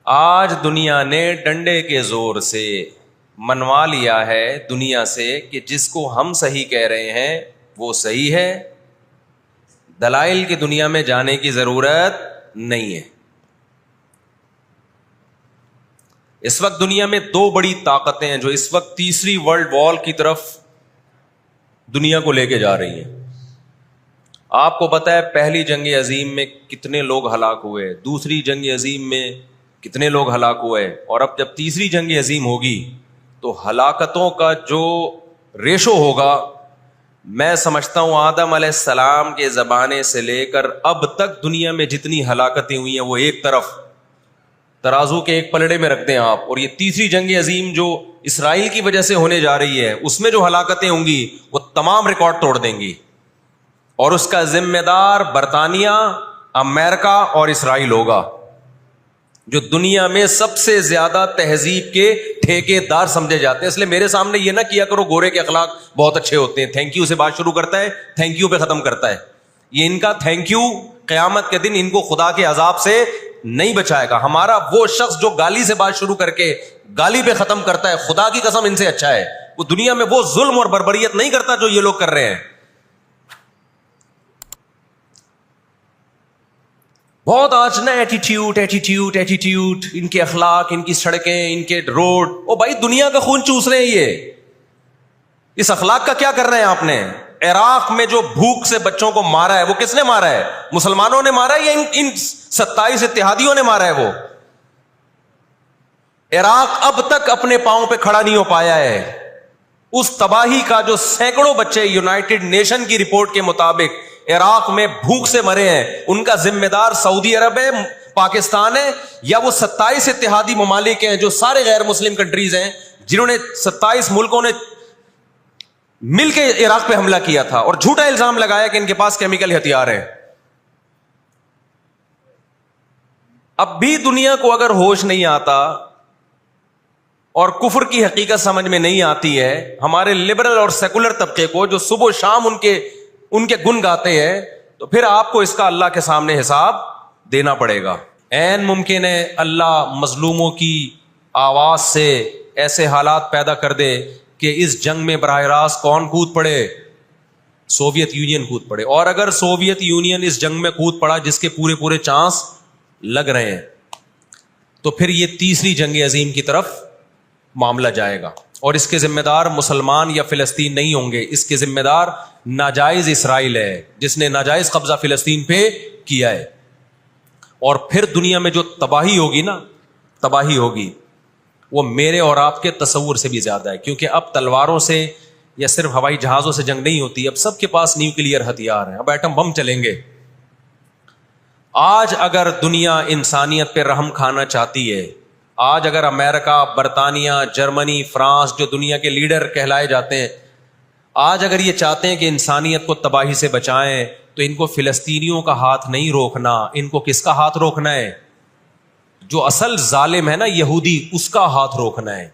آج دنیا نے ڈنڈے کے زور سے منوا لیا ہے دنیا سے کہ جس کو ہم صحیح کہہ رہے ہیں وہ صحیح ہے، دلائل کی دنیا میں جانے کی ضرورت نہیں ہے۔ اس وقت دنیا میں دو بڑی طاقتیں ہیں جو اس وقت تیسری ورلڈ وار کی طرف دنیا کو لے کے جا رہی ہیں۔ آپ کو پتہ ہے پہلی جنگ عظیم میں کتنے لوگ ہلاک ہوئے، دوسری جنگ عظیم میں کتنے لوگ ہلاک ہوئے، اور اب جب تیسری جنگ عظیم ہوگی تو ہلاکتوں کا جو ریشو ہوگا، میں سمجھتا ہوں آدم علیہ السلام کے زمانے سے لے کر اب تک دنیا میں جتنی ہلاکتیں ہوئی ہیں وہ ایک طرف ترازو کے ایک پلڑے میں رکھتے ہیں آپ، اور یہ تیسری جنگ عظیم جو اسرائیل کی وجہ سے ہونے جا رہی ہے اس میں جو ہلاکتیں ہوں گی وہ تمام ریکارڈ توڑ دیں گی، اور اس کا ذمہ دار برطانیہ، امریکہ اور اسرائیل ہوگا، جو دنیا میں سب سے زیادہ تہذیب کے ٹھیکے دار سمجھے جاتے ہیں۔ اس لیے میرے سامنے یہ نہ کیا کرو گورے کے اخلاق بہت اچھے ہوتے ہیں، تھینک یو سے بات شروع کرتا ہے، تھینک یو پہ ختم کرتا ہے۔ یہ ان کا تھینک یو قیامت کے دن ان کو خدا کے عذاب سے نہیں بچائے گا۔ ہمارا وہ شخص جو گالی سے بات شروع کر کے گالی پہ ختم کرتا ہے، خدا کی قسم ان سے اچھا ہے، وہ دنیا میں وہ ظلم اور بربریت نہیں کرتا جو یہ لوگ کر رہے ہیں۔ بہت آج نا ایٹیٹیوڈ، ان کے اخلاق، ان کی سڑکیں، ان کے روڈ، او بھائی دنیا کا خون چوس رہے ہیں یہ، اس اخلاق کا کیا کر رہے ہیں آپ نے؟ عراق میں جو بھوک سے بچوں کو مارا ہے وہ کس نے مارا ہے؟ مسلمانوں نے مارا ہے یا ان 27 اتحادیوں نے مارا ہے؟ وہ عراق اب تک اپنے پاؤں پہ کھڑا نہیں ہو پایا ہے۔ اس تباہی کا جو سینکڑوں بچے یونائٹڈ نیشن کی رپورٹ کے مطابق عراق میں بھوک سے مرے ہیں، ان کا ذمہ دار سعودی عرب ہے، پاکستان ہے، یا وہ 27 اتحادی ممالک ہیں جو سارے غیر مسلم کنٹریز ہیں جنہوں نے 27 ملکوں نے مل کے عراق پہ حملہ کیا تھا اور جھوٹا الزام لگایا کہ ان کے پاس کیمیکل ہتھیار ہیں۔ اب بھی دنیا کو اگر ہوش نہیں آتا اور کفر کی حقیقت سمجھ میں نہیں آتی ہے، ہمارے لبرل اور سیکولر طبقے کو جو صبح و شام ان کے گن گاتے ہیں، تو پھر آپ کو اس کا اللہ کے سامنے حساب دینا پڑے گا۔ عین ممکن ہے اللہ مظلوموں کی آواز سے ایسے حالات پیدا کر دے کہ اس جنگ میں براہ راست کون کود پڑے؟ سوویت یونین کود پڑے، اور اگر سوویت یونین اس جنگ میں کود پڑا جس کے پورے چانس لگ رہے ہیں، تو پھر یہ تیسری جنگ عظیم کی طرف معاملہ جائے گا، اور اس کے ذمہ دار مسلمان یا فلسطین نہیں ہوں گے، اس کے ذمہ دار ناجائز اسرائیل ہے جس نے ناجائز قبضہ فلسطین پہ کیا ہے۔ اور پھر دنیا میں جو تباہی ہوگی وہ میرے اور آپ کے تصور سے بھی زیادہ ہے، کیونکہ اب تلواروں سے یا صرف ہوائی جہازوں سے جنگ نہیں ہوتی، اب سب کے پاس نیوکلیئر ہتھیار ہیں، اب ایٹم بم چلیں گے۔ آج اگر دنیا انسانیت پہ رحم کھانا چاہتی ہے، آج اگر امریکہ، برطانیہ، جرمنی، فرانس جو دنیا کے لیڈر کہلائے جاتے ہیں، آج اگر یہ چاہتے ہیں کہ انسانیت کو تباہی سے بچائیں، تو ان کو فلسطینیوں کا ہاتھ نہیں روکنا، ان کو کس کا ہاتھ روکنا ہے؟ جو اصل ظالم ہے نا یہودی، اس کا ہاتھ روکنا ہے۔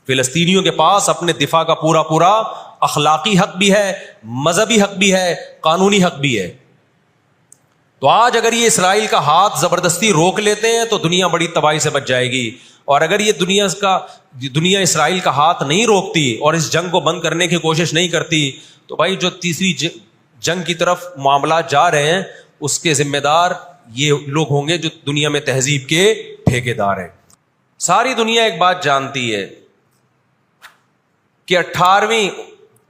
فلسطینیوں کے پاس اپنے دفاع کا پورا اخلاقی حق بھی ہے، مذہبی حق بھی ہے، قانونی حق بھی ہے۔ تو آج اگر یہ اسرائیل کا ہاتھ زبردستی روک لیتے ہیں تو دنیا بڑی تباہی سے بچ جائے گی، اور اگر یہ دنیا اسرائیل کا ہاتھ نہیں روکتی اور اس جنگ کو بند کرنے کی کوشش نہیں کرتی، تو بھائی جو تیسری جنگ کی طرف معاملات جا رہے ہیں اس کے ذمہ دار یہ لوگ ہوں گے جو دنیا میں تہذیب کے ٹھیکے دار ہیں۔ ساری دنیا ایک بات جانتی ہے کہ 18ویں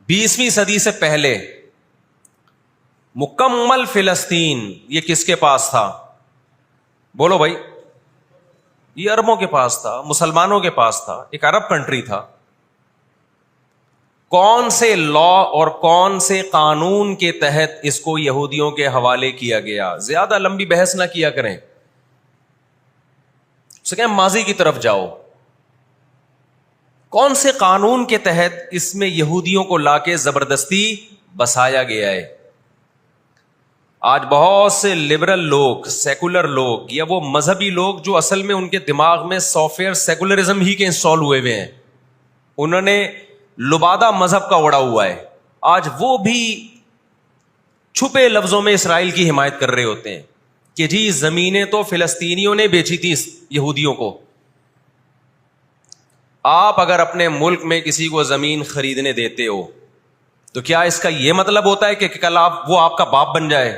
20ویں صدی سے پہلے مکمل فلسطین یہ کس کے پاس تھا؟ بولو بھائی، یہ عربوں کے پاس تھا، مسلمانوں کے پاس تھا، ایک عرب کنٹری تھا۔ کون سے لا اور کون سے قانون کے تحت اس کو یہودیوں کے حوالے کیا گیا؟ زیادہ لمبی بحث نہ کیا کریں، اسے کہیں ماضی کی طرف جاؤ۔ کون سے قانون کے تحت اس میں یہودیوں کو لا کے زبردستی بسایا گیا ہے؟ آج بہت سے لبرل لوگ، سیکولر لوگ، یا وہ مذہبی لوگ جو اصل میں ان کے دماغ میں سافٹ ویئر سیکولرزم ہی کے انسٹال ہوئے ہیں، انہوں نے لبادہ مذہب کا اڑا ہوا ہے، آج وہ بھی چھپے لفظوں میں اسرائیل کی حمایت کر رہے ہوتے ہیں کہ جی زمینیں تو فلسطینیوں نے بیچی تھی یہودیوں کو، آپ اگر اپنے ملک میں کسی کو زمین خریدنے دیتے ہو تو کیا اس کا یہ مطلب ہوتا ہے کہ کل وہ آپ کا باپ بن جائے؟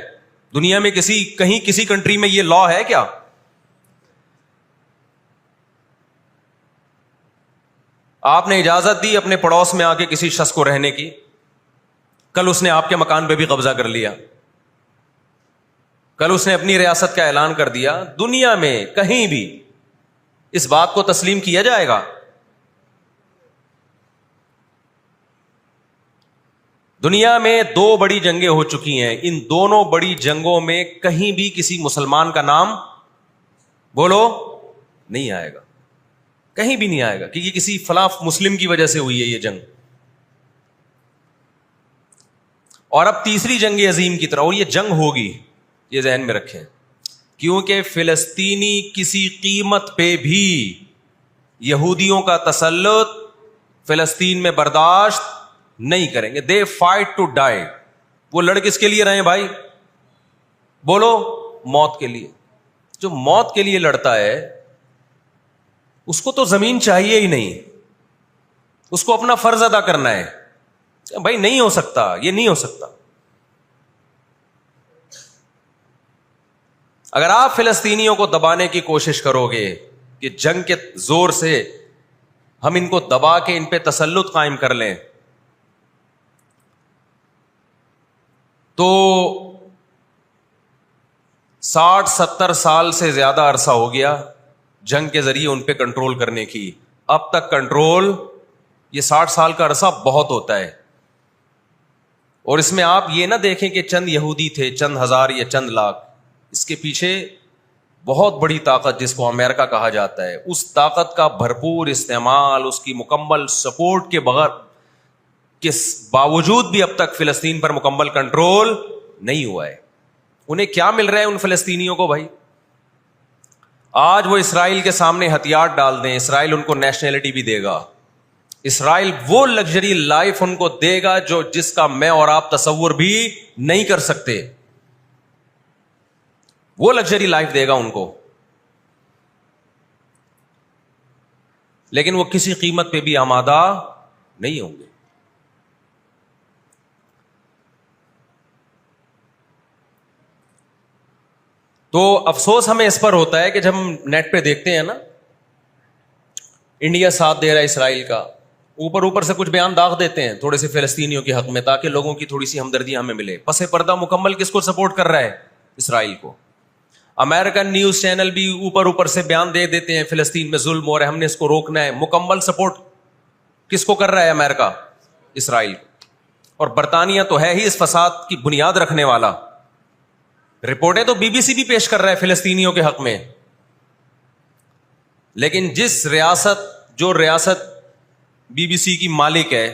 دنیا میں کسی کنٹری میں یہ لا ہے کیا؟ آپ نے اجازت دی اپنے پڑوس میں آ کے کسی شخص کو رہنے کی، کل اس نے آپ کے مکان پہ بھی قبضہ کر لیا، کل اس نے اپنی ریاست کا اعلان کر دیا، دنیا میں کہیں بھی اس بات کو تسلیم کیا جائے گا؟ دنیا میں 2 بڑی جنگیں ہو چکی ہیں، ان دونوں بڑی جنگوں میں کہیں بھی کسی مسلمان کا نام بولو نہیں آئے گا، کہیں بھی نہیں آئے گا کہ یہ کسی فلاں مسلم کی وجہ سے ہوئی ہے یہ جنگ۔ اور اب تیسری جنگ عظیم کی طرح، اور یہ جنگ ہوگی، یہ ذہن میں رکھیں، کیونکہ فلسطینی کسی قیمت پہ بھی یہودیوں کا تسلط فلسطین میں برداشت نہیں کریں گے۔ They fight to die. وہ لڑ کس کے لیے رہے ہیں بھائی؟ بولو، موت کے لیے۔ جو موت کے لیے لڑتا ہے اس کو تو زمین چاہیے ہی نہیں، اس کو اپنا فرض ادا کرنا ہے۔ بھائی نہیں ہو سکتا، یہ نہیں ہو سکتا۔ اگر آپ فلسطینیوں کو دبانے کی کوشش کرو گے کہ جنگ کے زور سے ہم ان کو دبا کے ان پہ تسلط قائم کر لیں، تو 60-70 سال سے زیادہ عرصہ ہو گیا جنگ کے ذریعے ان پہ کنٹرول کرنے کی۔ اب تک کنٹرول، یہ 60 سال کا عرصہ بہت ہوتا ہے۔ اور اس میں آپ یہ نہ دیکھیں کہ چند یہودی تھے، چند ہزار یا چند لاکھ، اس کے پیچھے بہت بڑی طاقت جس کو امریکہ کہا جاتا ہے، اس طاقت کا بھرپور استعمال، اس کی مکمل سپورٹ کے بغیر کے باوجود بھی اب تک فلسطین پر مکمل کنٹرول نہیں ہوا ہے۔ انہیں کیا مل رہا ہے ان فلسطینیوں کو بھائی؟ آج وہ اسرائیل کے سامنے ہتھیار ڈال دیں، اسرائیل ان کو نیشنلٹی بھی دے گا، اسرائیل وہ لگژری لائف ان کو دے گا جس کا میں اور آپ تصور بھی نہیں کر سکتے، وہ لگژری لائف دے گا ان کو، لیکن وہ کسی قیمت پہ بھی آمادہ نہیں ہوں گے۔ تو افسوس ہمیں اس پر ہوتا ہے کہ جب ہم نیٹ پہ دیکھتے ہیں نا، انڈیا ساتھ دے رہا ہے اسرائیل کا، اوپر سے کچھ بیان داغ دیتے ہیں تھوڑے سے فلسطینیوں کے حق میں تاکہ لوگوں کی تھوڑی سی ہمدردی ہمیں ملے، پس پردہ مکمل کس کو سپورٹ کر رہا ہے؟ اسرائیل کو۔ امریکن نیوز چینل بھی اوپر سے بیان دے دیتے ہیں فلسطین میں ظلم ہو رہا ہے، ہم نے اس کو روکنا ہے، مکمل سپورٹ کس کو کر رہا ہے امریکہ؟ اسرائیل کو۔ اور برطانیہ تو ہے ہی اس فساد کی بنیاد رکھنے والا، رپورٹیں تو بی بی سی بھی پیش کر رہا ہے فلسطینیوں کے حق میں، لیکن جو ریاست بی بی سی کی مالک ہے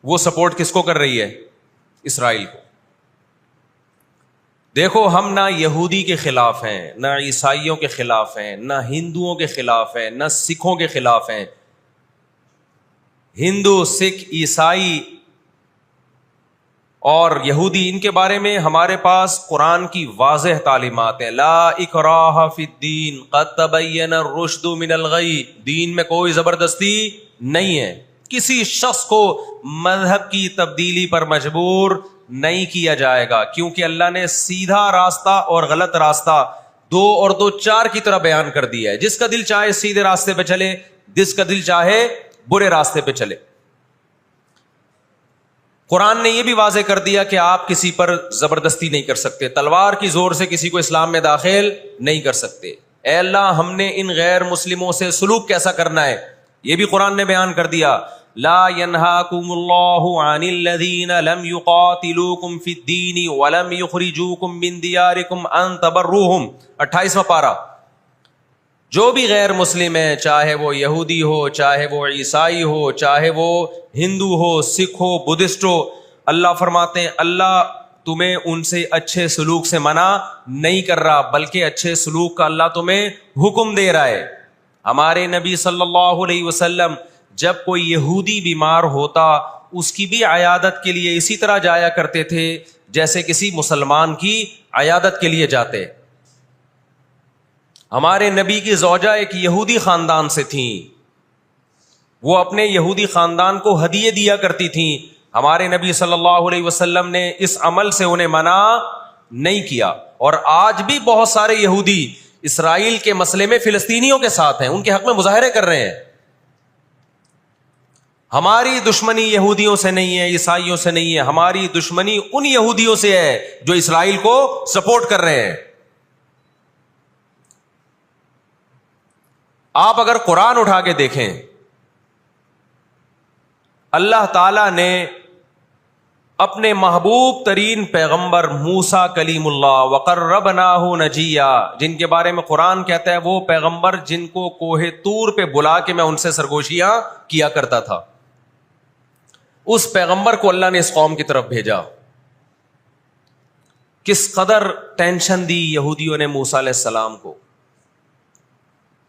وہ سپورٹ کس کو کر رہی ہے؟ اسرائیل کو۔ دیکھو، ہم نہ یہودی کے خلاف ہیں، نہ عیسائیوں کے خلاف ہیں، نہ ہندوؤں کے خلاف ہیں، نہ سکھوں کے خلاف ہیں۔ ہندو، سکھ، عیسائی اور یہودی، ان کے بارے میں ہمارے پاس قرآن کی واضح تعلیمات ہیں۔ لا اکراہ فی الدین قد تبین الرشد من الغی، دین میں کوئی زبردستی نہیں ہے، کسی شخص کو مذہب کی تبدیلی پر مجبور نہیں کیا جائے گا، کیونکہ اللہ نے سیدھا راستہ اور غلط راستہ 2 اور 2 4 کی طرح بیان کر دیا ہے۔ جس کا دل چاہے سیدھے راستے پہ چلے، جس کا دل چاہے برے راستے پہ چلے۔ قرآن نے یہ بھی واضح کر دیا کہ آپ کسی پر زبردستی نہیں کر سکتے، تلوار کی زور سے کسی کو اسلام میں داخل نہیں کر سکتے۔ اے اللہ، ہم نے ان غیر مسلموں سے سلوک کیسا کرنا ہے یہ بھی قرآن نے بیان کر دیا۔ لا ينهاكم الله عن الذين لم يقاتلوكم في الدين ولم يخرجوكم من دياركم ان تبروهم، 28واں پارہ۔ جو بھی غیر مسلم ہے، چاہے وہ یہودی ہو، چاہے وہ عیسائی ہو، چاہے وہ ہندو ہو، سکھ ہو، بدھسٹ ہو، اللہ فرماتے ہیں اللہ تمہیں ان سے اچھے سلوک سے منع نہیں کر رہا، بلکہ اچھے سلوک کا اللہ تمہیں حکم دے رہا ہے۔ ہمارے نبی صلی اللہ علیہ وسلم جب کوئی یہودی بیمار ہوتا اس کی بھی عیادت کے لیے اسی طرح جایا کرتے تھے جیسے کسی مسلمان کی عیادت کے لیے جاتے۔ ہمارے نبی کی زوجہ ایک یہودی خاندان سے تھیں، وہ اپنے یہودی خاندان کو ہدیے دیا کرتی تھیں. ہمارے نبی صلی اللہ علیہ وسلم نے اس عمل سے انہیں منع نہیں کیا. اور آج بھی بہت سارے یہودی اسرائیل کے مسئلے میں فلسطینیوں کے ساتھ ہیں, ان کے حق میں مظاہرے کر رہے ہیں. ہماری دشمنی یہودیوں سے نہیں ہے, عیسائیوں سے نہیں ہے, ہماری دشمنی ان یہودیوں سے ہے جو اسرائیل کو سپورٹ کر رہے ہیں. آپ اگر قرآن اٹھا کے دیکھیں, اللہ تعالی نے اپنے محبوب ترین پیغمبر موسیٰ کلیم اللہ وقربناہ نجیہ, جن کے بارے میں قرآن کہتا ہے وہ پیغمبر جن کو کوہ طور پہ بلا کے میں ان سے سرگوشیاں کیا کرتا تھا, اس پیغمبر کو اللہ نے اس قوم کی طرف بھیجا. کس قدر ٹینشن دی یہودیوں نے موسیٰ علیہ السلام کو,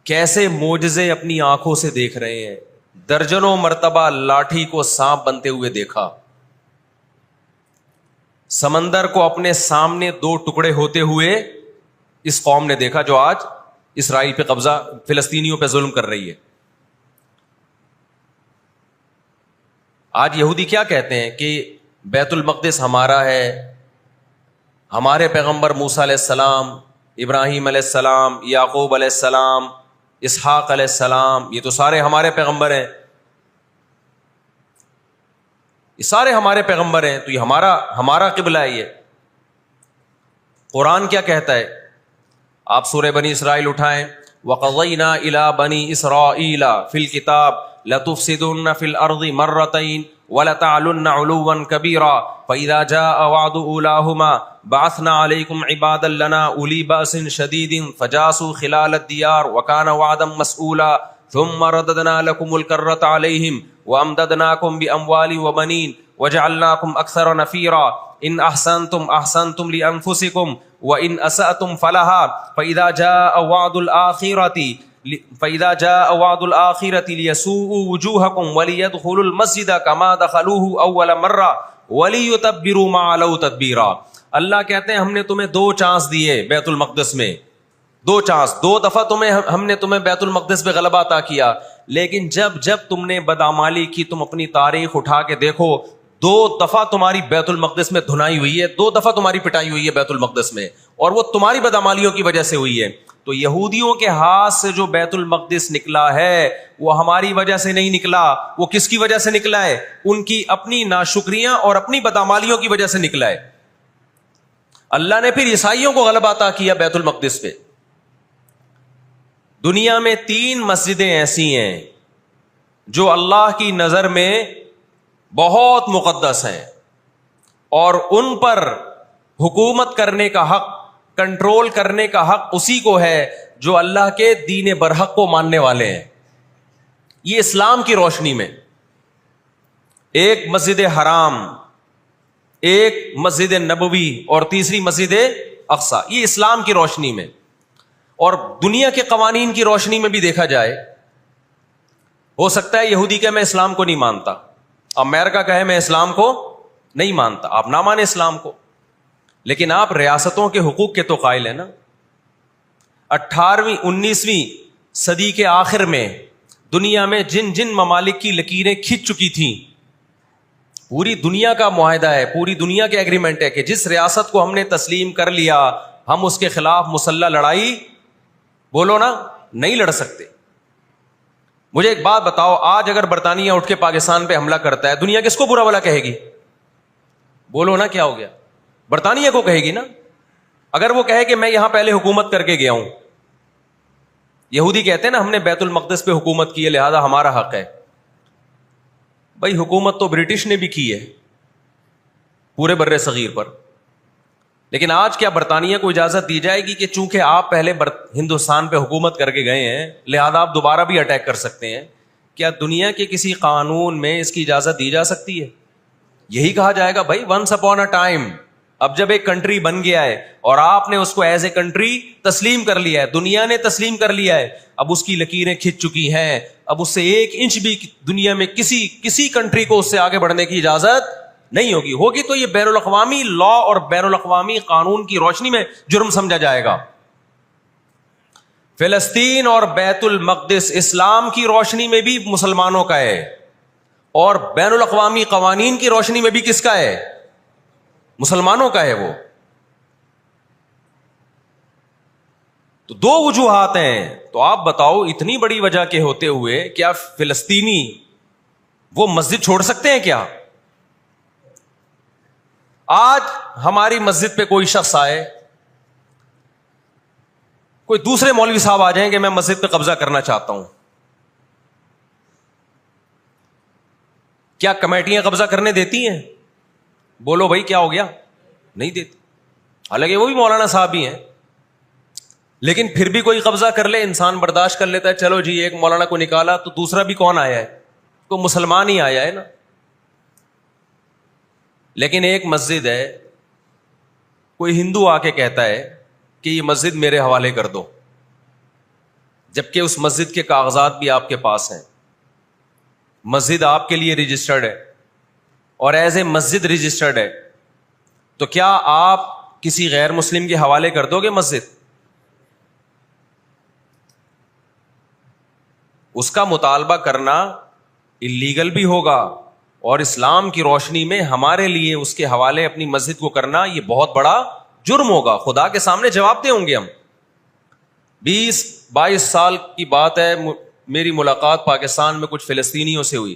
کیسے معجزے اپنی آنکھوں سے دیکھ رہے ہیں. درجنوں مرتبہ لاٹھی کو سانپ بنتے ہوئے دیکھا, سمندر کو اپنے سامنے دو ٹکڑے ہوتے ہوئے اس قوم نے دیکھا جو آج اسرائیل پہ قبضہ, فلسطینیوں پہ ظلم کر رہی ہے. آج یہودی کیا کہتے ہیں کہ بیت المقدس ہمارا ہے, ہمارے پیغمبر موسیٰ علیہ السلام, ابراہیم علیہ السلام, یعقوب علیہ السلام, اسحاق علیہ السلام, یہ تو سارے ہمارے پیغمبر ہیں, یہ سارے ہمارے پیغمبر ہیں, تو یہ ہمارا قبلہ ہے. یہ قرآن کیا کہتا ہے؟ آپ سورہ بنی اسرائیل اٹھائیں. وَقَضَيْنَا إِلَىٰ بَنِي إِسْرَائِيلَ فِي الْكِتَابِ لَتُفْسِدُنَّ فِي الْأَرْضِ مَرَّتَيْنِ وَلَتَعْلُنَّ عُلُوًّا كَبِيرًا فَإِذَا جَاءَ وَعْدُ أُولَاهُمَا بَعَثْنَا عَلَيْكُمْ عِبَادًا لَنَا أُولِي بَأْسٍ شَدِيدٍ فَجَاسُوا خِلَالَ الدِّيَارِ وَكَانَ وَعْدًا مَسْئُولًا ثُمَّ رَدَدْنَا لَكُمُ الْكَرَّةَ عَلَيْهِمْ وَأَمْدَدْنَاكُمْ بِأَمْوَالٍ وَبَنِينَ وَجَعَلْنَاكُمْ أَكْثَرَ نَفِيرًا إِنْ أَحْسَنْتُمْ أَحْسَنْتُمْ لِأَنفُسِكُمْ وَإِنْ أَسَأْتُمْ فَلَهَا فَإِذَا جَاءَ وَعْدُ الْآخِرَةِ لِيَسُوءُوا وُجُوهَكُمْ وَلِيَدْخُلُوا الْمَسْجِدَ كَمَا دَخَلُوهُ أَوَّلَ مَرَّةٍ وَلِيُتَبِّرُوا مَا عَلَوْا تَتْبِيرًا. اللہ کہتے ہیں ہم نے تمہیں 2 چانس دیے بیت المقدس میں, 2 چانس, 2 دفعہ ہم نے تمہیں بیت المقدس پہ غلبہ عطا کیا, لیکن جب تم نے بدعمالی کی, تم اپنی تاریخ اٹھا کے دیکھو, 2 دفعہ تمہاری بیت المقدس میں دھنائی ہوئی ہے, 2 دفعہ تمہاری پٹائی ہوئی ہے بیت المقدس میں, اور وہ تمہاری بدعمالیوں کی وجہ سے ہوئی ہے. تو یہودیوں کے ہاتھ سے جو بیت المقدس نکلا ہے وہ ہماری وجہ سے نہیں نکلا, وہ کس کی وجہ سے نکلا ہے؟ ان کی اپنی ناشکریاں اور اپنی بدعمالیوں کی وجہ سے نکلا ہے. اللہ نے پھر عیسائیوں کو غلبہ عطا کیا بیت المقدس پہ. دنیا میں 3 مسجدیں ایسی ہیں جو اللہ کی نظر میں بہت مقدس ہیں, اور ان پر حکومت کرنے کا حق, کنٹرول کرنے کا حق اسی کو ہے جو اللہ کے دین برحق کو ماننے والے ہیں. یہ اسلام کی روشنی میں, ایک مسجد حرام, ایک مسجد نبوی, اور تیسری مسجد اقصی. یہ اسلام کی روشنی میں, اور دنیا کے قوانین کی روشنی میں بھی دیکھا جائے, ہو سکتا ہے یہودی کہ میں اسلام کو نہیں مانتا, امریکہ کہے میں اسلام کو نہیں مانتا, آپ نہ مانیں اسلام کو, لیکن آپ ریاستوں کے حقوق کے تو قائل ہیں نا. 18ویں 19ویں صدی کے آخر میں دنیا میں جن ممالک کی لکیریں کھنچ چکی تھیں, پوری دنیا کا معاہدہ ہے, پوری دنیا کے ایگریمنٹ ہے کہ جس ریاست کو ہم نے تسلیم کر لیا ہم اس کے خلاف مسلح لڑائی, بولو نا, نہیں لڑ سکتے. مجھے ایک بات بتاؤ, آج اگر برطانیہ اٹھ کے پاکستان پہ حملہ کرتا ہے, دنیا کس کو برا بھلا کہے گی؟ بولو نا, کیا ہو گیا؟ برطانیہ کو کہے گی نا. اگر وہ کہے کہ میں یہاں پہلے حکومت کر کے گیا ہوں, یہودی کہتے ہیں نا ہم نے بیت المقدس پہ حکومت کی ہے لہذا ہمارا حق ہے. بھائی حکومت تو برٹش نے بھی کی ہے پورے بر صغیر پر, لیکن آج کیا برطانیہ کو اجازت دی جائے گی کہ چونکہ آپ پہلے ہندوستان پہ حکومت کر کے گئے ہیں لہذا آپ دوبارہ بھی اٹیک کر سکتے ہیں؟ کیا دنیا کے کسی قانون میں اس کی اجازت دی جا سکتی ہے؟ یہی کہا جائے گا بھائی ونس اپون اے ٹائم, اب جب ایک کنٹری بن گیا ہے اور آپ نے اس کو ایز اے کنٹری تسلیم کر لیا ہے, دنیا نے تسلیم کر لیا ہے, اب اس کی لکیریں کھنچ چکی ہیں, اب اس سے 1 انچ بھی دنیا میں کسی کنٹری کو اس سے آگے بڑھنے کی اجازت نہیں ہوگی تو یہ بین الاقوامی لا اور بین الاقوامی قانون کی روشنی میں جرم سمجھا جائے گا. فلسطین اور بیت المقدس اسلام کی روشنی میں بھی مسلمانوں کا ہے اور بین الاقوامی قوانین کی روشنی میں بھی کس کا ہے؟ مسلمانوں کا ہے وہ. تو دو وجوہات ہیں. تو آپ بتاؤ اتنی بڑی وجہ کے ہوتے ہوئے کیا فلسطینی وہ مسجد چھوڑ سکتے ہیں کیا؟ آج ہماری مسجد پہ کوئی شخص آئے, کوئی دوسرے مولوی صاحب آ جائیں کہ میں مسجد پہ قبضہ کرنا چاہتا ہوں, کیا کمیٹیاں قبضہ کرنے دیتی ہیں؟ بولو بھائی کیا ہو گیا؟ نہیں دیتی. حالانکہ وہ بھی مولانا صاحب ہی ہیں, لیکن پھر بھی کوئی قبضہ کر لے انسان برداشت کر لیتا ہے. چلو جی ایک مولانا کو نکالا تو دوسرا بھی کون آیا ہے؟ کوئی مسلمان ہی آیا ہے نا. لیکن ایک مسجد ہے, کوئی ہندو آ کے کہتا ہے کہ یہ مسجد میرے حوالے کر دو, جبکہ اس مسجد کے کاغذات بھی آپ کے پاس ہیں, مسجد آپ کے لیے رجسٹرڈ ہے اور ایز اے مسجد رجسٹرڈ ہے, تو کیا آپ کسی غیر مسلم کے حوالے کر دو گے مسجد؟ اس کا مطالبہ کرنا اللیگل بھی ہوگا, اور اسلام کی روشنی میں ہمارے لیے اس کے حوالے اپنی مسجد کو کرنا یہ بہت بڑا جرم ہوگا. خدا کے سامنے جواب دے ہوں گے ہم. 20-22 سال کی بات ہے, میری ملاقات پاکستان میں کچھ فلسطینیوں سے ہوئی.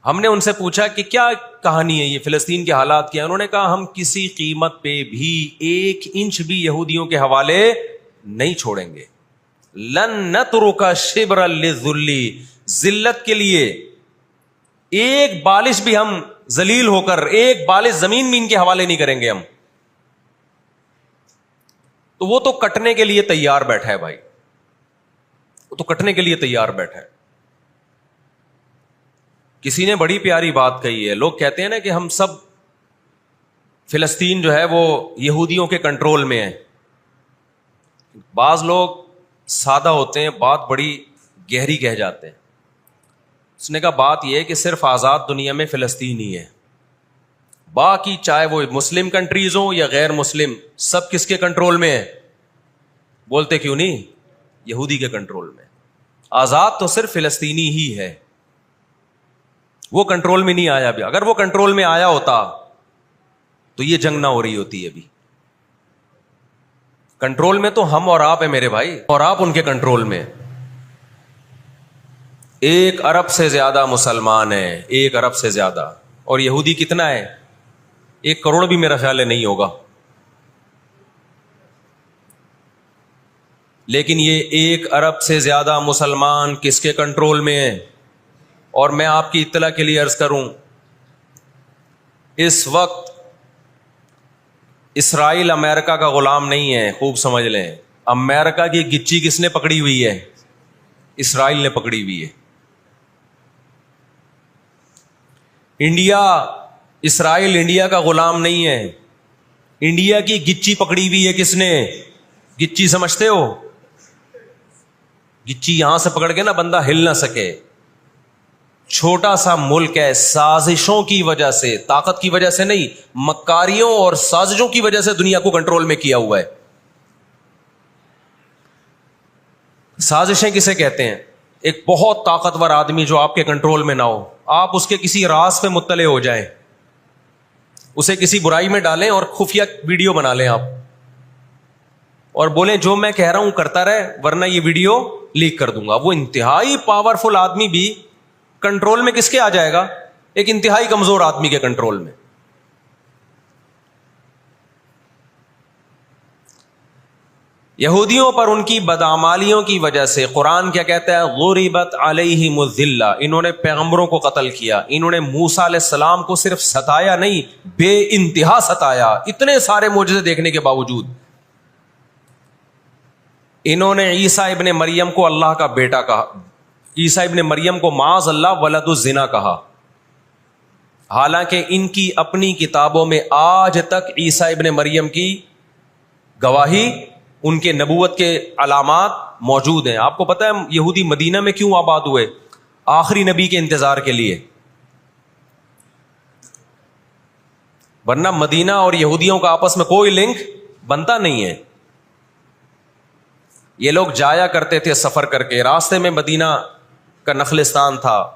ہم نے ان سے پوچھا کہ کیا کہانی ہے یہ, فلسطین کے حالات کیا؟ انہوں نے کہا ہم کسی قیمت پہ بھی 1 انچ بھی یہودیوں کے حوالے نہیں چھوڑیں گے. لن نترک شبرا للذل, ذلت کے لیے ایک بالش بھی ہم ذلیل ہو کر ایک بالش زمین بھی ان کے حوالے نہیں کریں گے ہم. تو وہ تو کٹنے کے لیے تیار بیٹھا ہے بھائی, وہ تو کٹنے کے لیے تیار بیٹھا ہے. کسی نے بڑی پیاری بات کہی ہے, لوگ کہتے ہیں نا کہ ہم سب فلسطین جو ہے وہ یہودیوں کے کنٹرول میں ہے. بعض لوگ سادہ ہوتے ہیں, بات بڑی گہری کہہ جاتے ہیں. اس نے کہا بات یہ ہے کہ صرف آزاد دنیا میں فلسطین ہی ہے, باقی چاہے وہ مسلم کنٹریز ہوں یا غیر مسلم, سب کس کے کنٹرول میں ہے؟ بولتے کیوں نہیں؟ یہودی کے کنٹرول میں. آزاد تو صرف فلسطینی ہی ہے, وہ کنٹرول میں نہیں آیا بھی. اگر وہ کنٹرول میں آیا ہوتا تو یہ جنگ نہ ہو رہی ہوتی. ابھی کنٹرول میں تو ہم اور آپ ہیں میرے بھائی, اور آپ ان کے کنٹرول میں. 1 ارب سے زیادہ مسلمان ہیں, 1 ارب سے زیادہ, اور یہودی کتنا ہے؟ 1 کروڑ بھی میرا خیال ہے نہیں ہوگا. لیکن یہ 1 ارب سے زیادہ مسلمان کس کے کنٹرول میں ہیں؟ اور میں آپ کی اطلاع کے لیے عرض کروں, اس وقت اسرائیل امریکہ کا غلام نہیں ہے, خوب سمجھ لیں. امریکہ کی گچی کس نے پکڑی ہوئی ہے؟ اسرائیل نے پکڑی ہوئی ہے. انڈیا, اسرائیل انڈیا کا غلام نہیں ہے, انڈیا کی گچی پکڑی ہوئی ہے کس نے؟ گچی سمجھتے ہو؟ گچی یہاں سے پکڑ کے نا بندہ ہل نہ سکے. چھوٹا سا ملک ہے, سازشوں کی وجہ سے, طاقت کی وجہ سے نہیں, مکاریوں اور سازشوں کی وجہ سے دنیا کو کنٹرول میں کیا ہوا ہے. سازشیں کسے کہتے ہیں؟ ایک بہت طاقتور آدمی جو آپ کے کنٹرول میں نہ ہو, آپ اس کے کسی راز پہ مطلع ہو جائیں, اسے کسی برائی میں ڈالیں اور خفیہ ویڈیو بنا لیں آپ, اور بولیں جو میں کہہ رہا ہوں کرتا رہے ورنہ یہ ویڈیو لیک کر دوں گا. وہ انتہائی پاورفل آدمی بھی کنٹرول میں کس کے آ جائے گا؟ ایک انتہائی کمزور آدمی کے کنٹرول میں. یہودیوں پر ان کی بدعمالیوں کی وجہ سے قرآن کیا کہتا ہے؟ غربت علیہم الذلہ, انہوں نے پیغمبروں کو قتل کیا, انہوں نے موسیٰ علیہ السلام کو صرف ستایا نہیں, بے انتہا ستایا. اتنے سارے معجزے دیکھنے کے باوجود انہوں نے عیسیٰ ابن مریم کو اللہ کا بیٹا کہا, عیسیٰ ابن مریم کو معاذ اللہ ولد الزنا کہا, حالانکہ ان کی اپنی کتابوں میں آج تک عیسیٰ ابن مریم کی گواہی, ان کے نبوت کے علامات موجود ہیں. آپ کو پتہ ہے یہودی مدینہ میں کیوں آباد ہوئے؟ آخری نبی کے انتظار کے لیے, ورنہ مدینہ اور یہودیوں کا آپس میں کوئی لنک بنتا نہیں ہے. یہ لوگ جایا کرتے تھے سفر کر کے, راستے میں مدینہ کا نخلستان تھا.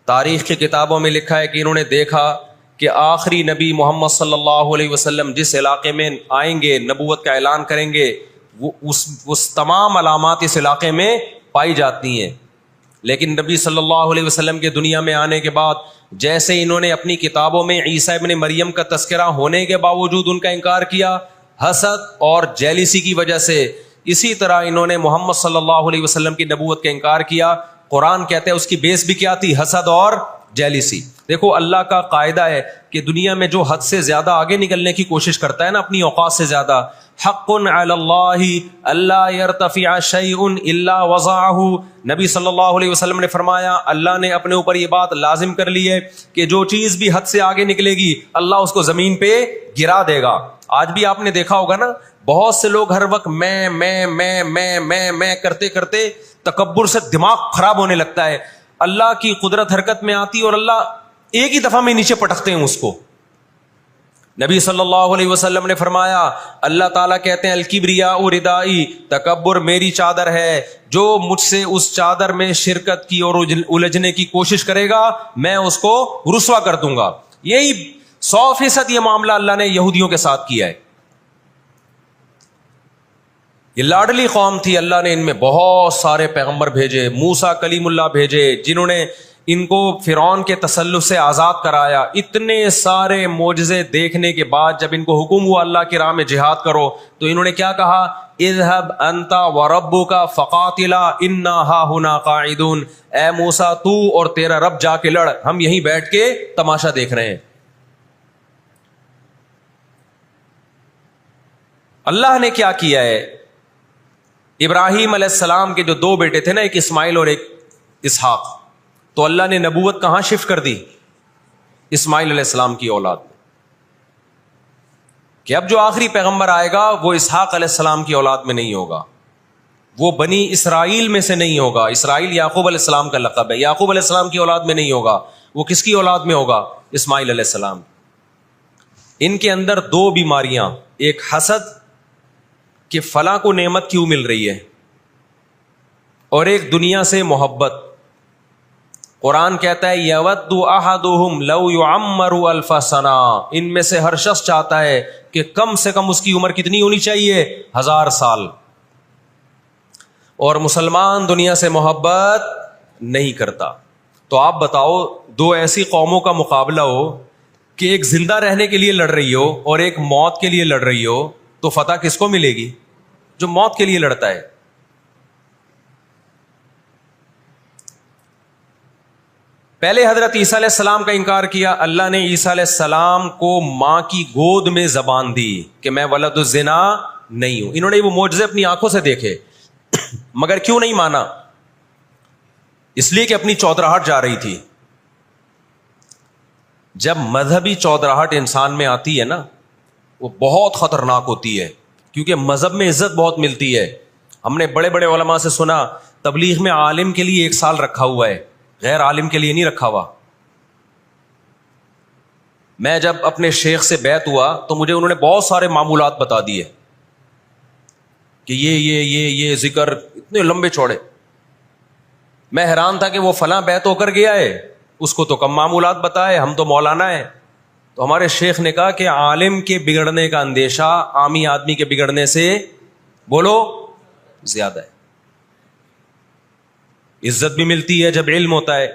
تاریخ کی کتابوں میں لکھا ہے کہ انہوں نے دیکھا کہ آخری نبی محمد صلی اللہ علیہ وسلم جس علاقے میں آئیں گے, نبوت کا اعلان کریں گے, وہ اس تمام علامات اس علاقے میں پائی جاتی ہیں. لیکن نبی صلی اللہ علیہ وسلم کے دنیا میں آنے کے بعد جیسے انہوں نے اپنی کتابوں میں عیسیٰ ابن مریم کا تذکرہ ہونے کے باوجود ان کا انکار کیا حسد اور جیلیسی کی وجہ سے, اسی طرح انہوں نے محمد صلی اللہ علیہ وسلم کی نبوت کا انکار کیا. قرآن کہتا ہے اس کی بیس بھی کیا تھی, حسد اور جیلیسی. دیکھو اللہ کا قاعدہ ہے کہ دنیا میں جو حد سے زیادہ آگے نکلنے کی کوشش کرتا ہے نا, اپنی اوقات سے زیادہ, حق علی اللہ الا یرتفع شیء الا وضعہ. نبی صلی اللہ علیہ وسلم نے فرمایا اللہ نے اپنے اوپر یہ بات لازم کر لی ہے کہ جو چیز بھی حد سے آگے نکلے گی اللہ اس کو زمین پہ گرا دے گا. آج بھی آپ نے دیکھا ہوگا نا, بہت سے لوگ ہر وقت میں کرتے کرتے تکبر سے دماغ خراب ہونے لگتا ہے. اللہ کی قدرت حرکت میں آتی اور اللہ ایک ہی دفعہ میں نیچے پٹکتے ہیں اس کو. نبی صلی اللہ علیہ وسلم نے فرمایا اللہ تعالیٰ کہتے ہیں الکبریاء ردائی, تکبر میری چادر ہے, جو مجھ سے اس چادر میں شرکت کی اور الجھنے کی کوشش کرے گا میں اس کو رسوا کر دوں گا. یہی 100% یہ معاملہ اللہ نے یہودیوں کے ساتھ کیا ہے. یہ لاڈلی قوم تھی, اللہ نے ان میں بہت سارے پیغمبر بھیجے, موسیٰ کلیم اللہ بھیجے جنہوں نے ان کو فرعون کے تسلط سے آزاد کرایا. اتنے سارے معجزے دیکھنے کے بعد جب ان کو حکم ہوا اللہ کی راہ میں جہاد کرو تو انہوں نے کیا کہا, اذهب انت وربک فقاتلا انا ہاہنا قاعدون. اے موسیٰ تو اور تیرا رب جا کے لڑ, ہم یہیں بیٹھ کے تماشا دیکھ رہے ہیں. اللہ نے کیا کیا ہے, ابراہیم علیہ السلام کے جو 2 بیٹے تھے نا, ایک اسماعیل اور ایک اسحاق, تو اللہ نے نبوت کہاں شفٹ کر دی, اسماعیل علیہ السلام کی اولاد میں, کہ اب جو آخری پیغمبر آئے گا وہ اسحاق علیہ السلام کی اولاد میں نہیں ہوگا, وہ بنی اسرائیل میں سے نہیں ہوگا. اسرائیل یعقوب علیہ السلام کا لقب ہے, یعقوب علیہ السلام کی اولاد میں نہیں ہوگا. وہ کس کی اولاد میں ہوگا, اسماعیل علیہ السلام. ان کے اندر 2 بیماریاں, ایک حسد کہ فلاں کو نعمت کیوں مل رہی ہے, اور ایک دنیا سے محبت. قرآن کہتا ہے یود احدہم لو یعمر الف سنہ, ان میں سے ہر شخص چاہتا ہے کہ کم سے کم اس کی عمر کتنی ہونی چاہیے, 1000 سال. اور مسلمان دنیا سے محبت نہیں کرتا. تو آپ بتاؤ 2 ایسی قوموں کا مقابلہ ہو کہ ایک زندہ رہنے کے لیے لڑ رہی ہو اور ایک موت کے لیے لڑ رہی ہو, تو فتح کس کو ملے گی, جو موت کے لیے لڑتا ہے. پہلے حضرت عیسیٰ علیہ السلام کا انکار کیا, اللہ نے عیسیٰ علیہ السلام کو ماں کی گود میں زبان دی کہ میں ولد الزنا نہیں ہوں. انہوں نے وہ معجزے اپنی آنکھوں سے دیکھے, مگر کیوں نہیں مانا, اس لیے کہ اپنی چودراہٹ جا رہی تھی. جب مذہبی چودراہٹ انسان میں آتی ہے نا, وہ بہت خطرناک ہوتی ہے, کیونکہ مذہب میں عزت بہت ملتی ہے. ہم نے بڑے بڑے علماء سے سنا تبلیغ میں عالم کے لیے 1 سال رکھا ہوا ہے, غیر عالم کے لیے نہیں رکھا ہوا. میں جب اپنے شیخ سے بیعت ہوا تو مجھے انہوں نے بہت سارے معمولات بتا دیے کہ یہ ذکر اتنے لمبے چوڑے. میں حیران تھا کہ وہ فلاں بیعت ہو کر گیا ہے, اس کو تو کم معمولات بتائے, ہم تو مولانا ہیں. تو ہمارے شیخ نے کہا کہ عالم کے بگڑنے کا اندیشہ عامی آدمی کے بگڑنے سے بولو زیادہ ہے. عزت بھی ملتی ہے جب علم ہوتا ہے,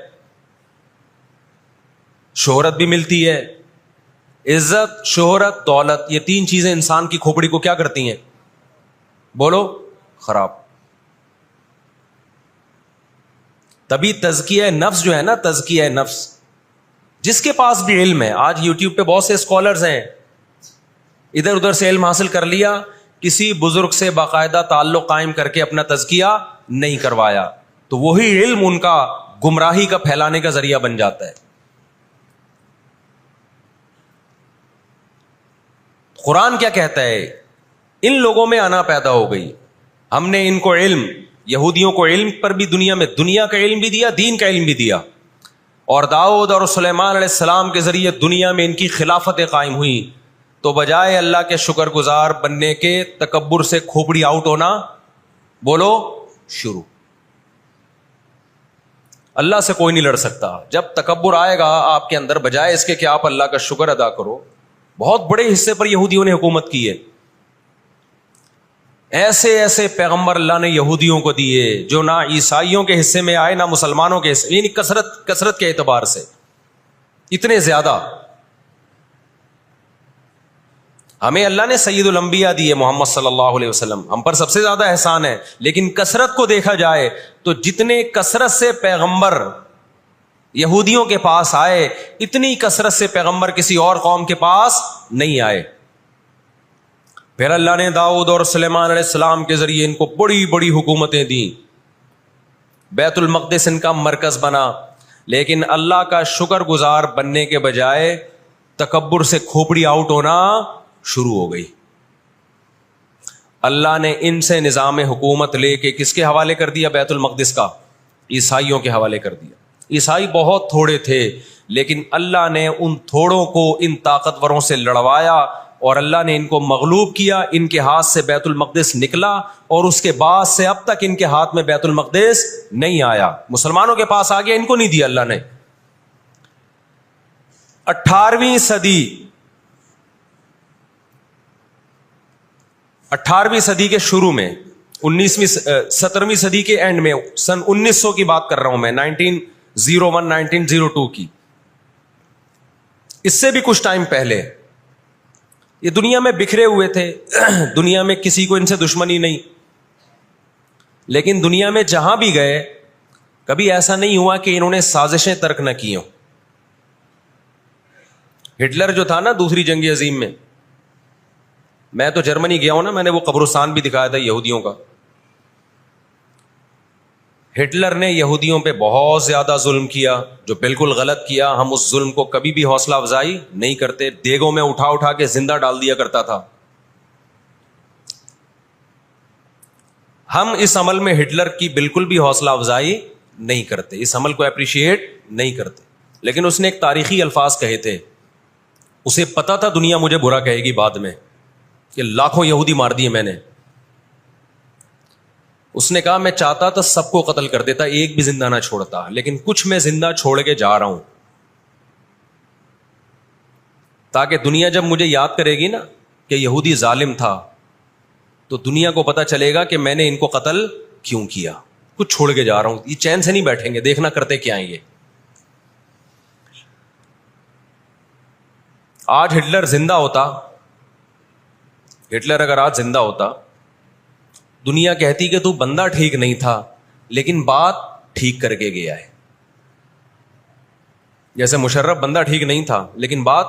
شہرت بھی ملتی ہے. عزت, شہرت, دولت, یہ 3 چیزیں انسان کی کھوپڑی کو کیا کرتی ہیں, بولو خراب. تبھی تزکیہ نفس جو ہے نا, تزکیہ نفس, جس کے پاس بھی علم ہے, آج یوٹیوب پہ بہت سے اسکالرز ہیں, ادھر ادھر سے علم حاصل کر لیا, کسی بزرگ سے باقاعدہ تعلق قائم کر کے اپنا تزکیہ نہیں کروایا, تو وہی علم ان کا گمراہی کا پھیلانے کا ذریعہ بن جاتا ہے. قرآن کیا کہتا ہے, ان لوگوں میں انا پیدا ہو گئی, ہم نے ان کو علم, یہودیوں کو علم پر بھی دنیا کا علم بھی دیا, دین کا علم بھی دیا, اور داؤد اور سلیمان علیہ السلام کے ذریعے دنیا میں ان کی خلافتیں قائم ہوئی. تو بجائے اللہ کے شکر گزار بننے کے, تکبر سے کھوپڑی آؤٹ ہونا بولو شروع. اللہ سے کوئی نہیں لڑ سکتا. جب تکبر آئے گا آپ کے اندر، بجائے اس کے کہ آپ اللہ کا شکر ادا کرو. بہت بڑے حصے پر یہودیوں نے حکومت کی ہے. ایسے ایسے پیغمبر اللہ نے یہودیوں کو دیے جو نہ عیسائیوں کے حصے میں آئے نہ مسلمانوں کے حصے، یعنی کثرت کے اعتبار سے اتنے زیادہ. ہمیں اللہ نے سید الانبیاء دیے محمد صلی اللہ علیہ وسلم، ہم پر سب سے زیادہ احسان ہے. لیکن کثرت کو دیکھا جائے تو جتنے کثرت سے پیغمبر یہودیوں کے پاس آئے، اتنی کثرت سے پیغمبر کسی اور قوم کے پاس نہیں آئے. پھر اللہ نے داؤد اور سلیمان علیہ السلام کے ذریعے ان کو بڑی بڑی حکومتیں دیں. بیت المقدس ان کا مرکز بنا. لیکن اللہ کا شکر گزار بننے کے بجائے تکبر سے کھوپڑی آؤٹ ہونا شروع ہو گئی. اللہ نے ان سے نظام حکومت لے کے کس کے حوالے کر دیا؟ بیت المقدس کا عیسائیوں کے حوالے کر دیا. عیسائی بہت تھوڑے تھے، لیکن اللہ نے ان تھوڑوں کو ان طاقتوروں سے لڑوایا اور اللہ نے ان کو مغلوب کیا. ان کے ہاتھ سے بیت المقدس نکلا اور اس کے بعد سے اب تک ان کے ہاتھ میں بیت المقدس نہیں آیا. مسلمانوں کے پاس آ گیا، ان کو نہیں دیا اللہ نے. 18ویں صدی کے شروع میں، 17ویں صدی کے اینڈ میں، سن 1900 کی بات کر رہا ہوں میں، 1901 1902 کی، اس سے بھی کچھ ٹائم پہلے، یہ دنیا میں بکھرے ہوئے تھے. دنیا میں کسی کو ان سے دشمنی نہیں، لیکن دنیا میں جہاں بھی گئے کبھی ایسا نہیں ہوا کہ انہوں نے سازشیں ترک نہ کی ہوں. ہٹلر جو تھا نا دوسری جنگ عظیم میں تو جرمنی گیا ہوں نا، میں نے وہ قبرستان بھی دکھایا تھا یہودیوں کا. ہٹلر نے یہودیوں پہ بہت زیادہ ظلم کیا، جو بالکل غلط کیا. ہم اس ظلم کو کبھی بھی حوصلہ افزائی نہیں کرتے. دیگوں میں اٹھا اٹھا کے زندہ ڈال دیا کرتا تھا. ہم اس عمل میں ہٹلر کی بالکل بھی حوصلہ افزائی نہیں کرتے، اس عمل کو اپریشیٹ نہیں کرتے. لیکن اس نے ایک تاریخی الفاظ کہے تھے. اسے پتا تھا دنیا مجھے برا کہے گی بعد میں کہ لاکھوں یہودی مار دیے میں نے. اس نے کہا میں چاہتا تو سب کو قتل کر دیتا، ایک بھی زندہ نہ چھوڑتا، لیکن کچھ میں زندہ چھوڑ کے جا رہا ہوں تاکہ دنیا جب مجھے یاد کرے گی نا کہ یہودی ظالم تھا تو دنیا کو پتا چلے گا کہ میں نے ان کو قتل کیوں کیا. کچھ چھوڑ کے جا رہا ہوں، یہ چین سے نہیں بیٹھیں گے، دیکھنا کرتے کیا ہیں یہ. آج ہٹلر زندہ ہوتا، ہٹلر اگر آج زندہ ہوتا، دنیا کہتی کہ تو بندہ ٹھیک نہیں تھا لیکن بات ٹھیک کر کے گیا ہے. جیسے مشرف بندہ ٹھیک نہیں تھا لیکن بات،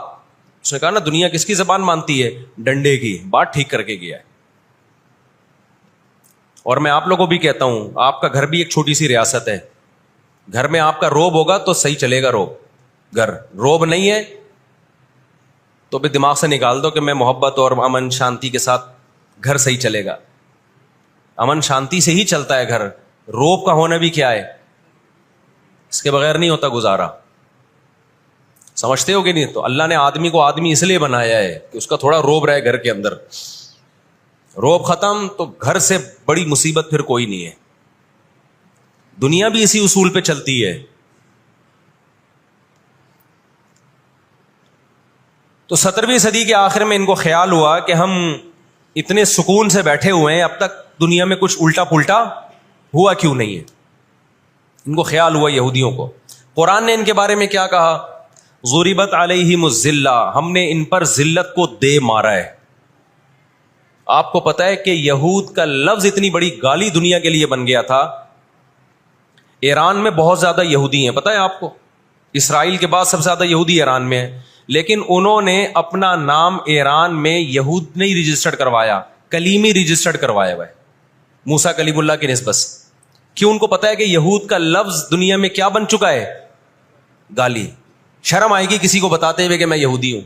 اس نے کہا نا دنیا کس کی زبان مانتی ہے؟ ڈنڈے کی. بات ٹھیک کر کے گیا ہے. اور میں آپ لوگوں کو بھی کہتا ہوں، آپ کا گھر بھی ایک چھوٹی سی ریاست ہے. گھر میں آپ کا روب ہوگا تو صحیح چلے گا. گھر روب نہیں ہے تو بھی دماغ سے نکال دو کہ میں محبت اور امن شانتی کے ساتھ گھر صحیح چلے گا. امن شانتی سے ہی چلتا ہے گھر. روب کا ہونا بھی کیا ہے؟ اس کے بغیر نہیں ہوتا گزارا. سمجھتے ہو کہ نہیں؟ تو اللہ نے آدمی کو آدمی اس لیے بنایا ہے کہ اس کا تھوڑا روب رہے گھر کے اندر. روب ختم تو گھر سے بڑی مصیبت پھر کوئی نہیں ہے. دنیا بھی اسی اصول پہ چلتی ہے. تو 17ویں صدی کے آخر میں ان کو خیال ہوا کہ ہم اتنے سکون سے بیٹھے ہوئے ہیں، اب تک دنیا میں کچھ الٹا پلٹا ہوا کیوں نہیں ہے. ان کو خیال ہوا یہودیوں کو. قرآن نے ان کے بارے میں کیا کہا؟ ضربت علیہم الذلہ، ہم نے ان پر ذلت کو دے مارا ہے. آپ کو پتا ہے کہ یہود کا لفظ اتنی بڑی گالی دنیا کے لیے بن گیا تھا. ایران میں بہت زیادہ یہودی ہیں، پتا ہے آپ کو؟ اسرائیل کے بعد سب سے زیادہ یہودی ایران میں ہیں، لیکن انہوں نے اپنا نام ایران میں یہود نہیں رجسٹرڈ کروایا، کلیمی رجسٹرڈ کروایا ہوا ہے موسیٰ کلیم اللہ کی نسبت. کیوں؟ ان کو پتا ہے کہ یہود کا لفظ دنیا میں کیا بن چکا ہے؟ گالی. شرم آئے گی کسی کو بتاتے ہوئے کہ میں یہودی ہوں،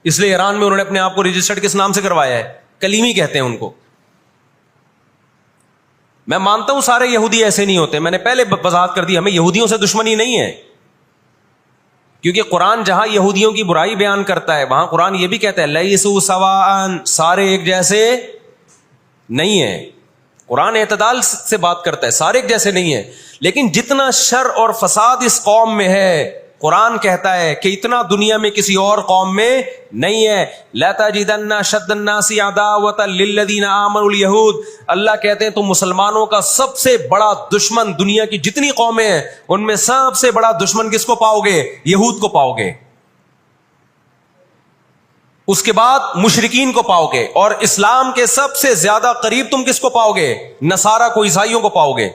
اس لیے ایران میں انہوں نے اپنے آپ کو رجسٹرڈ کس نام سے کروایا ہے؟ کلیمی کہتے ہیں ان کو. میں مانتا ہوں سارے یہودی ایسے نہیں ہوتے، میں نے پہلے وضاحت کر دی، ہمیں یہودیوں سے دشمنی نہیں ہے، کیونکہ قرآن جہاں یہودیوں کی برائی بیان کرتا ہے وہاں قرآن یہ بھی کہتا ہے لیسوا سواء، سارے ایک جیسے نہیں ہیں. قرآن اعتدال سے بات کرتا ہے، سارے ایک جیسے نہیں ہیں، لیکن جتنا شر اور فساد اس قوم میں ہے قرآن کہتا ہے کہ اتنا دنیا میں کسی اور قوم میں نہیں ہے. لَتَجِدَنَّ أَشَدَّ النَّاسِ عَدَاوَةً لِلَّذِينَ آمَنُوا الْيَهُودَ، اللہ کہتے ہیں تم مسلمانوں کا سب سے بڑا دشمن دنیا کی جتنی قومیں ہیں ان میں سب سے بڑا دشمن کس کو پاؤ گے؟ یہود کو پاؤ گے. اس کے بعد مشرکین کو پاؤ گے، اور اسلام کے سب سے زیادہ قریب تم کس کو پاؤ گے؟ نصارہ کو، عیسائیوں کو پاؤ گے.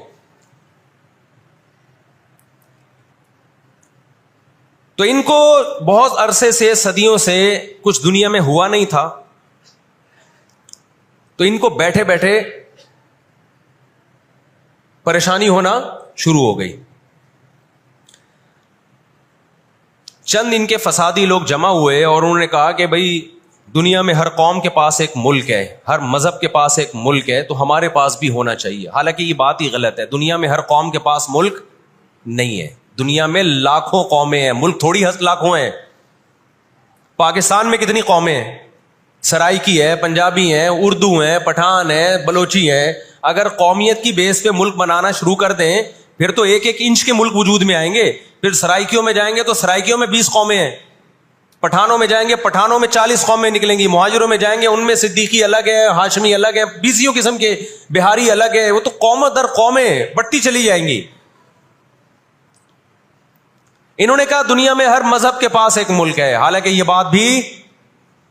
تو ان کو بہت عرصے سے، صدیوں سے کچھ دنیا میں ہوا نہیں تھا، تو ان کو بیٹھے بیٹھے پریشانی ہونا شروع ہو گئی. چند ان کے فسادی لوگ جمع ہوئے اور انہوں نے کہا کہ بھئی دنیا میں ہر قوم کے پاس ایک ملک ہے، ہر مذہب کے پاس ایک ملک ہے، تو ہمارے پاس بھی ہونا چاہیے. حالانکہ یہ بات ہی غلط ہے، دنیا میں ہر قوم کے پاس ملک نہیں ہے. دنیا میں لاکھوں قومیں ہیں، ملک تھوڑی لاکھوں ہیں. پاکستان میں کتنی قومیں ہیں؟ سرائکی ہے، پنجابی ہیں، اردو ہیں، پٹھان ہیں، بلوچی ہیں. اگر قومیت کی بیس پہ ملک بنانا شروع کر دیں پھر تو ایک ایک انچ کے ملک وجود میں آئیں گے. پھر سرائکیوں میں جائیں گے تو سرائکیوں میں 20 قومیں ہیں، پٹھانوں میں جائیں گے پٹھانوں میں 40 قومیں نکلیں گی، مہاجروں میں جائیں گے ان میں صدیقی الگ ہے، ہاشمی الگ ہے، 20 قسم کے، بہاری الگ ہے. وہ تو قوم در قومیں بڑھتی چلی جائیں گی. انہوں نے کہا دنیا میں ہر مذہب کے پاس ایک ملک ہے. حالانکہ یہ بات بھی،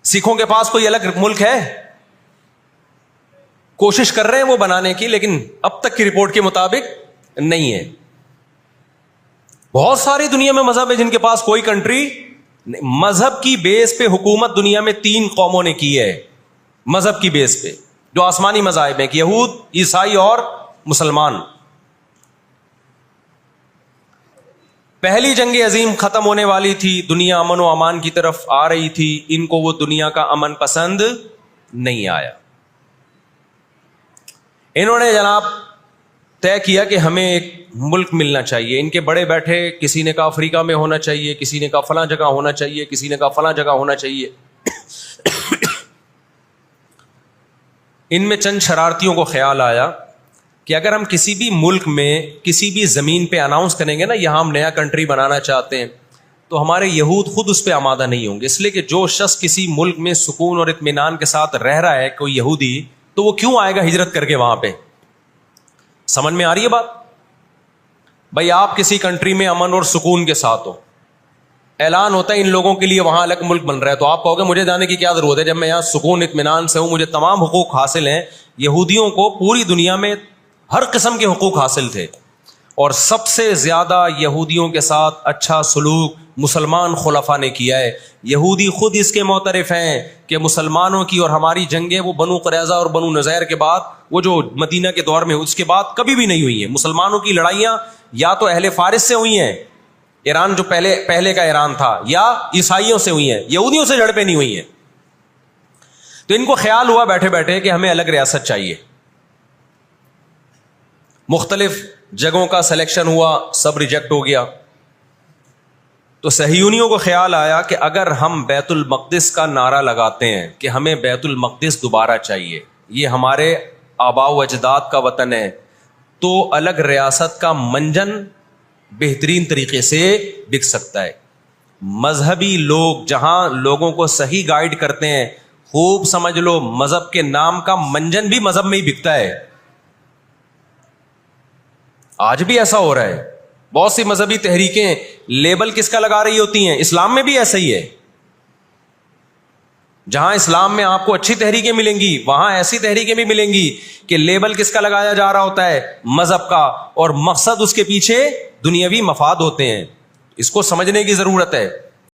سکھوں کے پاس کوئی الگ ملک ہے؟ کوشش کر رہے ہیں وہ بنانے کی، لیکن اب تک کی رپورٹ کے مطابق نہیں ہے. بہت ساری دنیا میں مذہب ہے جن کے پاس کوئی کنٹری. مذہب کی بیس پہ حکومت دنیا میں 3 قوموں نے کی ہے، مذہب کی بیس پہ، جو آسمانی مذاہب ہیں، یہود، عیسائی اور مسلمان. پہلی جنگ عظیم ختم ہونے والی تھی، دنیا امن و امان کی طرف آ رہی تھی، ان کو وہ دنیا کا امن پسند نہیں آیا. انہوں نے جناب طے کیا کہ ہمیں ایک ملک ملنا چاہیے. ان کے بڑے بیٹھے، کسی نے کہا افریقہ میں ہونا چاہیے، کسی نے کہا فلاں جگہ ہونا چاہیے، کسی نے کہا فلاں جگہ ہونا چاہیے. ان میں چند شرارتیوں کو خیال آیا کہ اگر ہم کسی بھی ملک میں کسی بھی زمین پہ اناؤنس کریں گے نا یہاں ہم نیا کنٹری بنانا چاہتے ہیں، تو ہمارے یہود خود اس پہ آمادہ نہیں ہوں گے. اس لیے کہ جو شخص کسی ملک میں سکون اور اطمینان کے ساتھ رہ رہا ہے، کوئی یہودی، تو وہ کیوں آئے گا ہجرت کر کے وہاں پہ؟ سمجھ میں آ رہی ہے بات؟ بھائی آپ کسی کنٹری میں امن اور سکون کے ساتھ ہو، اعلان ہوتا ہے ان لوگوں کے لیے وہاں الگ ملک بن رہا ہے، تو آپ کہو گے مجھے جانے کی کیا ضرورت ہے جب میں یہاں سکون اطمینان سے ہوں، مجھے تمام حقوق حاصل ہیں. یہودیوں کو پوری دنیا میں ہر قسم کے حقوق حاصل تھے، اور سب سے زیادہ یہودیوں کے ساتھ اچھا سلوک مسلمان خلفاء نے کیا ہے. یہودی خود اس کے معترف ہیں کہ مسلمانوں کی اور ہماری جنگیں وہ بنو قریظہ اور بنو نذیر کے بعد، وہ جو مدینہ کے دور میں اس کے بعد کبھی بھی نہیں ہوئی ہیں. مسلمانوں کی لڑائیاں یا تو اہل فارس سے ہوئی ہیں، ایران جو پہلے کا ایران تھا، یا عیسائیوں سے ہوئی ہیں، یہودیوں سے جھڑپیں نہیں ہوئی ہیں. تو ان کو خیال ہوا بیٹھے بیٹھے کہ ہمیں الگ ریاست چاہیے. مختلف جگہوں کا سلیکشن ہوا، سب ریجیکٹ ہو گیا. تو صہیونیوں کو خیال آیا کہ اگر ہم بیت المقدس کا نعرہ لگاتے ہیں کہ ہمیں بیت المقدس دوبارہ چاہیے، یہ ہمارے آباء و اجداد کا وطن ہے، تو الگ ریاست کا منجن بہترین طریقے سے بک سکتا ہے. مذہبی لوگ جہاں لوگوں کو صحیح گائیڈ کرتے ہیں، خوب سمجھ لو مذہب کے نام کا منجن بھی مذہب میں ہی بکتا ہے. آج بھی ایسا ہو رہا ہے. بہت سی مذہبی تحریکیں لیبل کس کا لگا رہی ہوتی ہیں؟ اسلام میں بھی ایسا ہی ہے. جہاں اسلام میں آپ کو اچھی تحریکیں ملیں گی، وہاں ایسی تحریکیں بھی ملیں گی کہ لیبل کس کا لگایا جا رہا ہوتا ہے؟ مذہب کا، اور مقصد اس کے پیچھے دنیاوی مفاد ہوتے ہیں. اس کو سمجھنے کی ضرورت ہے.